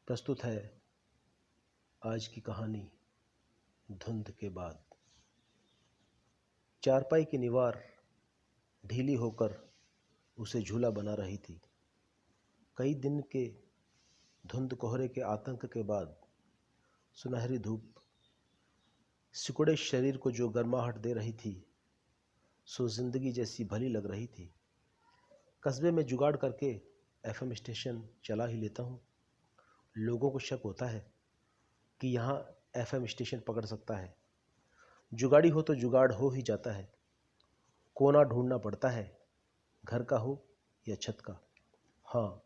प्रस्तुत है आज की कहानी धुंध के बाद। चारपाई की दीवार ढीली होकर उसे झूला बना रही थी। कई दिन के धुंध कोहरे के आतंक के बाद सुनहरी धूप सिकुड़े शरीर को जो गर्माहट दे रही थी सो जिंदगी जैसी भली लग रही थी। कस्बे में जुगाड़ करके एफएम स्टेशन चला ही लेता हूँ। लोगों को शक होता है कि यहाँ एफएम स्टेशन पकड़ सकता है। जुगाड़ी हो तो जुगाड़ हो ही जाता है। कोना ढूंढना पड़ता है, घर का हो या छत का। हाँ,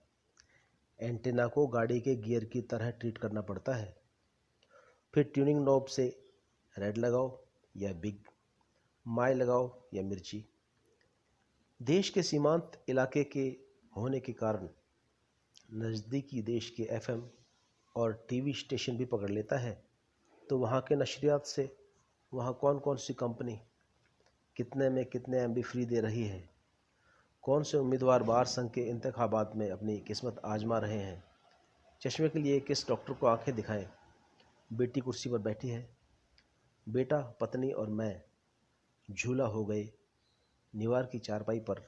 एंटेना को गाड़ी के गियर की तरह ट्रीट करना पड़ता है। फिर ट्यूनिंग नॉब से रेड लगाओ या बिग, माई लगाओ या मिर्ची। देश के सीमांत इलाके के होने के कारण नज़दीकी देश के एफएम और टीवी स्टेशन भी पकड़ लेता है। तो वहाँ के नशरियात से वहाँ कौन कौन सी कंपनी कितने में कितने एमबी फ्री दे रही है, कौन से उम्मीदवार बार संघ के इंतखाबात में अपनी किस्मत आजमा रहे हैं, चश्मे के लिए किस डॉक्टर को आंखें दिखाएं। बेटी कुर्सी पर बैठी है, बेटा, पत्नी और मैं झूला हो गए निवार की चारपाई पर।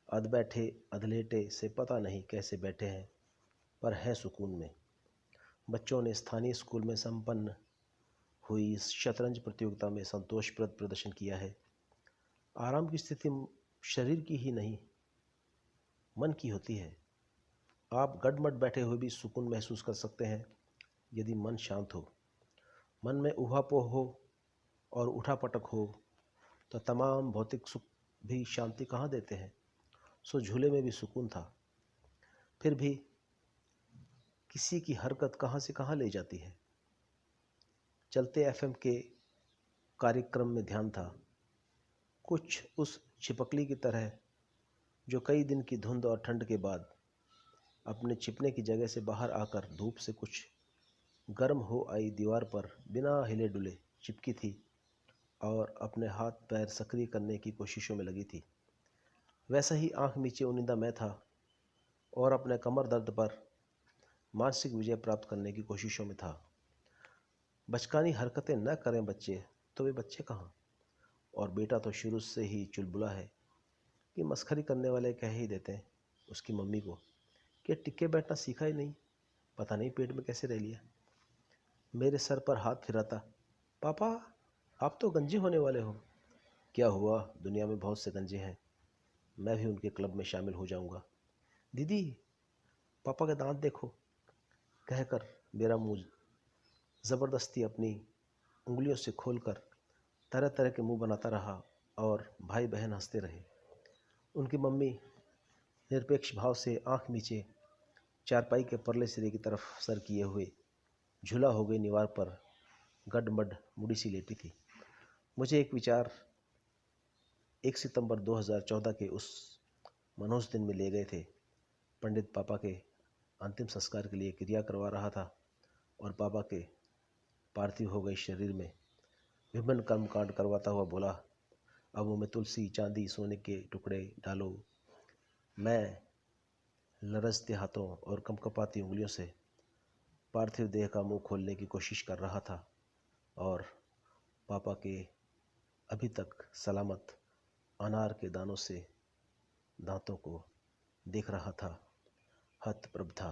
अध बैठे अधलेटे से पता नहीं कैसे बैठे हैं, पर हैं सुकून में। बच्चों ने स्थानीय स्कूल में संपन्न हुई इस शतरंज प्रतियोगिता में संतोषप्रद प्रदर्शन किया है। आराम की स्थिति शरीर की ही नहीं, मन की होती है। आप गडमड बैठे हुए भी सुकून महसूस कर सकते हैं यदि मन शांत हो। मन में ऊहापोह हो और उठापटक हो तो तमाम भौतिक सुख भी शांति कहाँ देते हैं। सो झूले में भी सुकून था, फिर भी किसी की हरकत कहाँ से कहाँ ले जाती है। चलते एफएम के कार्यक्रम में ध्यान था, कुछ उस छिपकली की तरह जो कई दिन की धुंध और ठंड के बाद अपने छिपने की जगह से बाहर आकर धूप से कुछ गर्म हो आई दीवार पर बिना हिले डुले चिपकी थी और अपने हाथ पैर सक्रिय करने की कोशिशों में लगी थी। वैसा ही आंख नीचे उनिंदा मैं था और अपने कमर दर्द पर मानसिक विजय प्राप्त करने की कोशिशों में था। बचकानी हरकतें न करें बच्चे, तो वे बच्चे कहाँ। और बेटा तो शुरू से ही चुलबुला है कि मस्खरी करने वाले कह ही देते हैं उसकी मम्मी को कि टिक्के बैठना सीखा ही नहीं, पता नहीं पेट में कैसे रह लिया। मेरे सर पर हाथ फिराता, पापा आप तो गंजे होने वाले हो। क्या हुआ, दुनिया में बहुत से गंजे हैं, मैं भी उनके क्लब में शामिल हो जाऊंगा। दीदी पापा के दांत देखो, कहकर मेरा मुंह ज़बरदस्ती अपनी उंगलियों से खोलकर तरह तरह के मुंह बनाता रहा और भाई बहन हंसते रहे। उनकी मम्मी निरपेक्ष भाव से आंख नीचे चारपाई के परले सिरे की तरफ सर किए हुए झूला हो गई निवार पर गडमड मुड़ी सी लेटी थी। मुझे एक विचार 1 सितंबर 2014 के उस मनोज दिन में ले गए थे। पंडित पापा के अंतिम संस्कार के लिए क्रिया करवा रहा था और पापा के पार्थिव हो गए शरीर में विभिन्न कर्मकांड करवाता हुआ बोला, अब वो में तुलसी, चांदी, सोने के टुकड़े डालो। मैं लरजते हाथों और कंपकपाती उंगलियों से पार्थिव देह का मुंह खोलने की कोशिश कर रहा था और पापा के अभी तक सलामत अनार के दानों से दांतों को देख रहा था। हतप्रभ था।